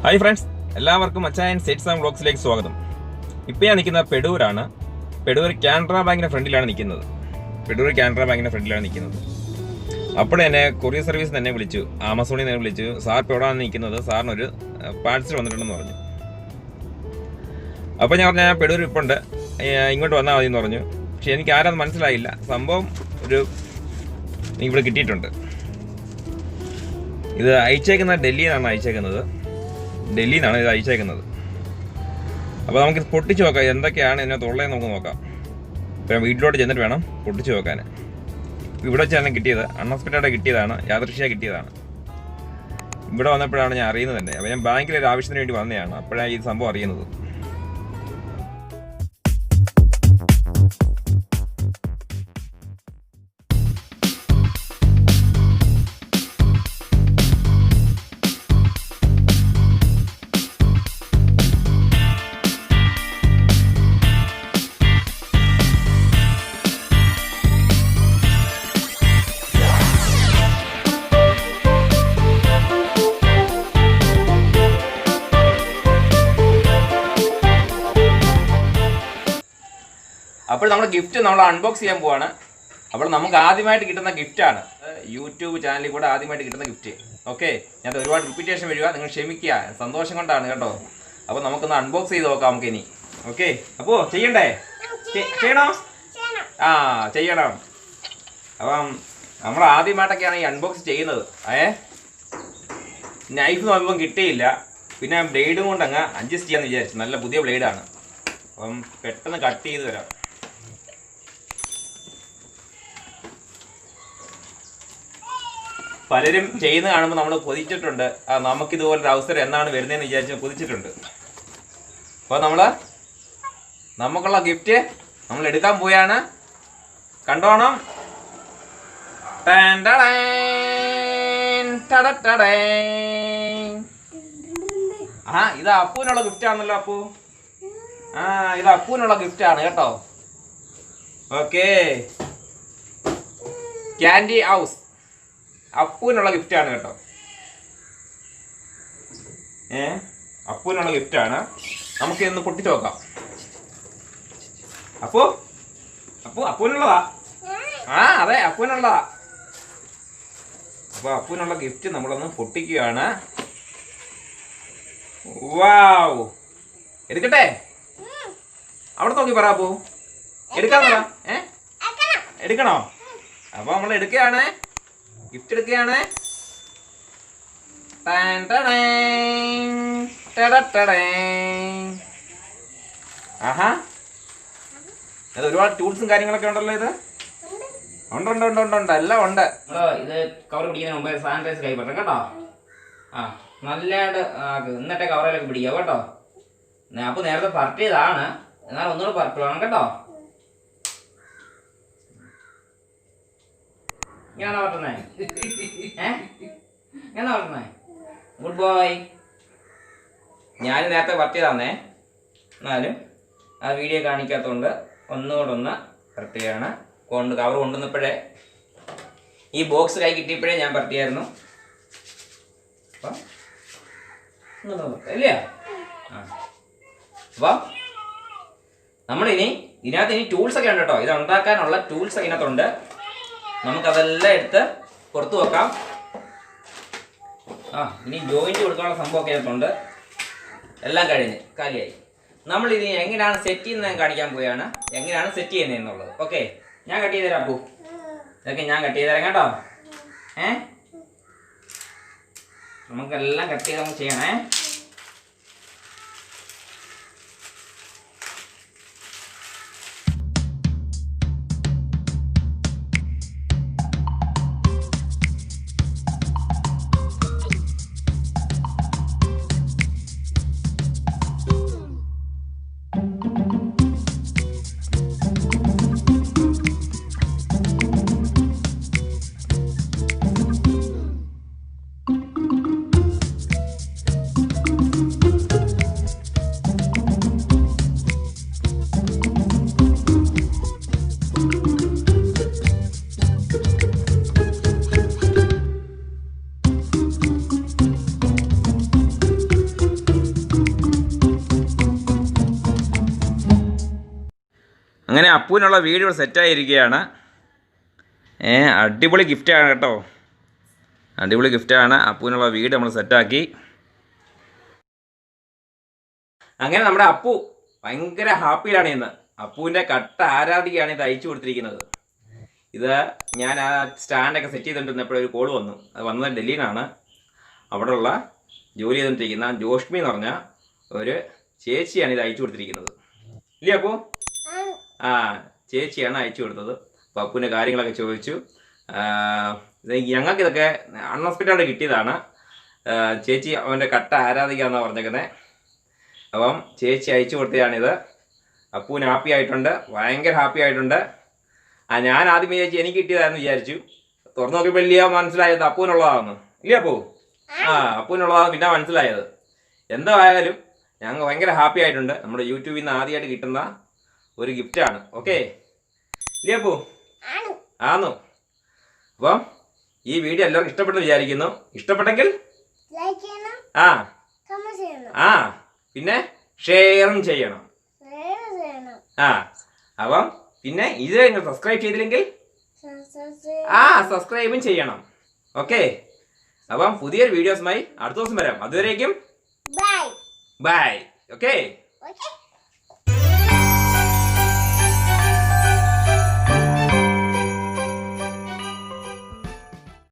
Hi friends, എല്ലാവർക്കും അച്ചായൻ sets and വ്ളോഗ്സിലേക്ക് സ്വാഗതം. ഇപ്പോൾ ഞാൻ നിൽക്കുന്ന പെടൂരാണ്. പെടൂർ കാനറ ബാങ്കിൻ്റെ ഫ്രണ്ടിലാണ് നിൽക്കുന്നത്. അപ്പോൾ തന്നെ കൊറിയർ സർവീസ് തന്നെ വിളിച്ചു, ആമസോണിൽ നിന്ന് വിളിച്ചു. സാർ ഇപ്പോൾ എവിടെയാണ് നിൽക്കുന്നത്, സാറിനൊരു പാഴ്സൽ വന്നിട്ടുണ്ടെന്ന് പറഞ്ഞു. അപ്പോൾ ഞാൻ പറഞ്ഞു, ഞാൻ പെടൂർ ഇപ്പോൾ ഉണ്ട്, ഇങ്ങോട്ട് വന്നാൽ മതി എന്ന് പറഞ്ഞു. പക്ഷെ എനിക്ക് ആരാന്ന് മനസ്സിലായില്ല. സംഭവം ഇവിടെ കിട്ടിയിട്ടുണ്ട്. ഇത് അയച്ചേക്കുന്നത് ഡൽഹിയിൽ നിന്നാണ് ഇത് അയച്ചേക്കുന്നത്. അപ്പോൾ നമുക്കിത് പൊട്ടിച്ച് നോക്കാം, എന്തൊക്കെയാണ് ഇതിനകത്ത് ഉള്ളതെന്ന് നമുക്ക് നോക്കാം. ഇപ്പം വീട്ടിലോട്ട് ചെന്നിട്ട് വേണം പൊട്ടിച്ച് നോക്കാൻ. ഇവിടെ വെച്ചാണ് കിട്ടിയത്, അൺഎക്സ്പെക്റ്റഡ് കിട്ടിയതാണ്, യാദൃശ്ചികമായി കിട്ടിയതാണ്. ഇവിടെ വന്നപ്പോഴാണ് ഞാൻ അറിയുന്നത് തന്നെ. അപ്പോൾ ഞാൻ ബാങ്കിൽ ഒരു ആവശ്യത്തിന് വേണ്ടി വന്നതാണ്, അപ്പോഴാണ് ഈ സംഭവം അറിയുന്നത്. അപ്പോൾ നമ്മുടെ ഗിഫ്റ്റ് നമ്മൾ അൺബോക്സ് ചെയ്യാൻ പോവാണ്. അപ്പോൾ നമുക്ക് ആദ്യമായിട്ട് കിട്ടുന്ന ഗിഫ്റ്റാണ്, യൂട്യൂബ് ചാനലിൽ കൂടെ ആദ്യമായിട്ട് കിട്ടുന്ന ഗിഫ്റ്റ്. ഓക്കെ, ഞാൻ ഒരുപാട് റിപ്പീറ്റേഷൻ വരിക, നിങ്ങൾ ക്ഷമിക്കുക, സന്തോഷം കൊണ്ടാണ് കേട്ടോ. അപ്പോൾ നമുക്കൊന്ന് അൺബോക്സ് ചെയ്ത് നോക്കാം നമുക്ക് ഇനി. ഓക്കെ, അപ്പോൾ ചെയ്യണ്ടേ? ചെയ്യണം. ചെയ്യണം. അപ്പം നമ്മൾ ആദ്യമായിട്ടൊക്കെയാണ് ഈ അൺബോക്സ് ചെയ്യുന്നത്. നൈഫ് നോക്കുമ്പം കിട്ടിയില്ല, പിന്നെ ബ്ലേഡും കൊണ്ട് അങ്ങ് അഡ്ജസ്റ്റ് ചെയ്യാമെന്ന് വിചാരിച്ചു. നല്ല പുതിയ ബ്ലേഡാണ്, അപ്പം പെട്ടെന്ന് കട്ട് ചെയ്ത് തരാം. പലരും ചെയ്യുന്ന കാണുമ്പോൾ നമ്മൾ കൊതിച്ചിട്ടുണ്ട്, നമുക്കിതുപോലൊരു അവസരം എന്നാണ് വരുന്നതെന്ന് വിചാരിച്ച് കൊതിച്ചിട്ടുണ്ട്. അപ്പോൾ നമുക്കുള്ള ഗിഫ്റ്റ് നമ്മൾ എടുക്കാൻ പോയാണ്. കണ്ടോണം. ഇത് അപ്പൂനുള്ള ഗിഫ്റ്റ് ആണല്ലോ. ഇത് അപ്പൂനുള്ള ഗിഫ്റ്റ് ആണ് കേട്ടോ. ഓക്കെ, ക്യാൻഡി ഹൗസ് അപ്പൂനുള്ള ഗിഫ്റ്റ് ആണ് കേട്ടോ. അപ്പൂനുള്ള ഗിഫ്റ്റ് ആണ്. നമുക്ക് ഇന്ന് പൊട്ടിച്ച് നോക്കാം. അപ്പൂനുള്ളതാ. അതെ, അപ്പൂനുള്ളതാ. അപ്പോൾ അപ്പൂനുള്ള ഗിഫ്റ്റ് നമ്മളൊന്ന് പൊട്ടിക്കുകയാണ്. വാവ്, എടുക്കട്ടെ? അവിടെ നോക്കി പറ അപ്പൂ, എടുക്കാന്ന് പറ. എടുക്കണോ? അപ്പൊ നമ്മൾ എടുക്കുകയാണ്, ഗിഫ്റ്റ് എടുക്കുകയാണ്. ആഹാ, അത് ഒരുപാട് ടൂൾസും കാര്യങ്ങളൊക്കെ ഉണ്ടല്ലോ. ഇത് ഉണ്ട്, എല്ലാം ഉണ്ട്. ഇത് കവർ പിടിക്കുന്നതിന് മുമ്പ് സാനിറ്റൈസർ കൈ പറ്റണം കേട്ടോ. നല്ലതായിട്ട് എന്നിട്ടേ കവറിലൊക്കെ പിടിക്കാം കേട്ടോ. അപ്പോൾ നേരത്തെ പരട്ടിയതാണ്, എന്നാൽ ഒന്നുകൂടെ പരട്ടുവാണ് കേട്ടോ. ഇങ്ങനെ പറ്റുന്നേ? ഇങ്ങനെ പറ്റുന്നേ? Good boy. ഞാൻ നേരത്തെ പറ്റിയതാന്നേ, എന്നാലും ആ വീഡിയോ കാണിക്കാത്തതുകൊണ്ട് ഒന്നുകൂടെ പരട്ടുകയാണ്. കവർ കൊണ്ടുവന്നപ്പോഴേ, ഈ ബോക്സ് കൈ കിട്ടിയപ്പോഴേ ഞാൻ പരട്ടിയായിരുന്നു. അപ്പം അല്ലേ? അപ്പം നമ്മളിനി ഇതിനകത്ത് ടൂൾസൊക്കെ ഉണ്ട് കേട്ടോ. ഇത് ഉണ്ടാക്കാനുള്ള ടൂൾസ് ഇതിനകത്തുണ്ട്. നമുക്കതെല്ലാം എടുത്ത് പുറത്ത് വെക്കാം. ഇനി ജോയിൻറ്റ് കൊടുക്കാനുള്ള സംഭവമൊക്കെ ഇതിനകത്തുണ്ട്. എല്ലാം കഴിഞ്ഞ് കാലിയായി. നമ്മളിത് എങ്ങനെയാണ് സെറ്റ് ചെയ്യുന്നത് കാണിക്കാൻ പോവുകയാണ്, എങ്ങനെയാണ് സെറ്റ് ചെയ്യുന്നത് എന്നുള്ളത്. ഓക്കെ, ഞാൻ കട്ട് ചെയ്ത് തരാം അപ്പൂ. ഇതൊക്കെ ഞാൻ കട്ട് ചെയ്ത് തരാം കേട്ടോ. നമുക്കെല്ലാം കട്ട് ചെയ്ത് നമുക്ക് ചെയ്യണേ. അങ്ങനെ അപ്പൂനുള്ള വീഡിയോ സെറ്റായിരിക്കുകയാണ്. അടിപൊളി ഗിഫ്റ്റാണ് കേട്ടോ, അടിപൊളി ഗിഫ്റ്റാണ്. അപ്പൂനുള്ള വീട് നമ്മൾ സെറ്റാക്കി. അങ്ങനെ നമ്മുടെ അപ്പു ഭയങ്കര ഹാപ്പിയിലാണ് ഇന്ന്. അപ്പുവിൻ്റെ കട്ട ആരാധികയാണ് ഇത് അയച്ചു കൊടുത്തിരിക്കുന്നത്. ഇത് ഞാൻ ആ സ്റ്റാൻഡൊക്കെ സെറ്റ് ചെയ്തിട്ടുണ്ടെപ്പോഴും ഒരു കോൾ വന്നു. അത് വന്നത് ഡൽഹിയിലാണ്. അവിടെയുള്ള ജോലി ചെയ്തുകൊണ്ടിരിക്കുന്ന ജോഷ്മി എന്ന് പറഞ്ഞ ഒരു ചേച്ചിയാണ് ഇത് അയച്ചു കൊടുത്തിരിക്കുന്നത്. ഇല്ലേ അപ്പു? ആ, ചേച്ചിയാണ് അയച്ചു കൊടുത്തത്. അപ്പോൾ അപ്പുവിൻ്റെ കാര്യങ്ങളൊക്കെ ചോദിച്ചു. ഞങ്ങൾക്കിതൊക്കെ അൺഎക്സ്പെക്റ്റഡ് കിട്ടിയതാണ്. ചേച്ചി അവൻ്റെ കട്ട ആരാധിക്കാന്നാണ് പറഞ്ഞേക്കുന്നത്. അപ്പം ചേച്ചി അയച്ചു കൊടുത്തതാണിത്. അപ്പൂന് ഹാപ്പി ആയിട്ടുണ്ട്, ഭയങ്കര ഹാപ്പി ആയിട്ടുണ്ട്. ഞാൻ ആദ്യം വിചാരിച്ചു എനിക്ക് കിട്ടിയതാണെന്ന് വിചാരിച്ചു. തുറന്നു നോക്കി വലിയ മനസ്സിലായത് അപ്പൂനുള്ളതാണെന്ന്. ഇല്ലേ അപ്പൂ? അപ്പൂനുള്ളതാണ് പിന്നെ മനസ്സിലായത്. എന്തായാലും ഞങ്ങൾ ഭയങ്കര ഹാപ്പി ആയിട്ടുണ്ട്. നമ്മുടെ യൂട്യൂബിൽ നിന്ന് ആദ്യമായിട്ട് കിട്ടുന്ന ഒരു ഗിഫ്റ്റാണ്. ഓക്കെ ഇല്ലേ അപ്പൂ? ആന്നു. അപ്പം ഈ വീഡിയോ എല്ലാവർക്കും ഇഷ്ടപ്പെട്ടെന്ന് വിചാരിക്കുന്നു. ഇഷ്ടപ്പെട്ടെങ്കിൽ ആ പിന്നെ ഷെയറും ചെയ്യണം. അപ്പം പിന്നെ ഇത് നിങ്ങൾ സബ്സ്ക്രൈബ് ചെയ്തില്ലെങ്കിൽ സബ്സ്ക്രൈബും ചെയ്യണം. ഓക്കെ, അപ്പം പുതിയൊരു വീഡിയോസുമായി അടുത്ത ദിവസം വരാം. അതുവരേക്കും ബൈ. ഓക്കെ.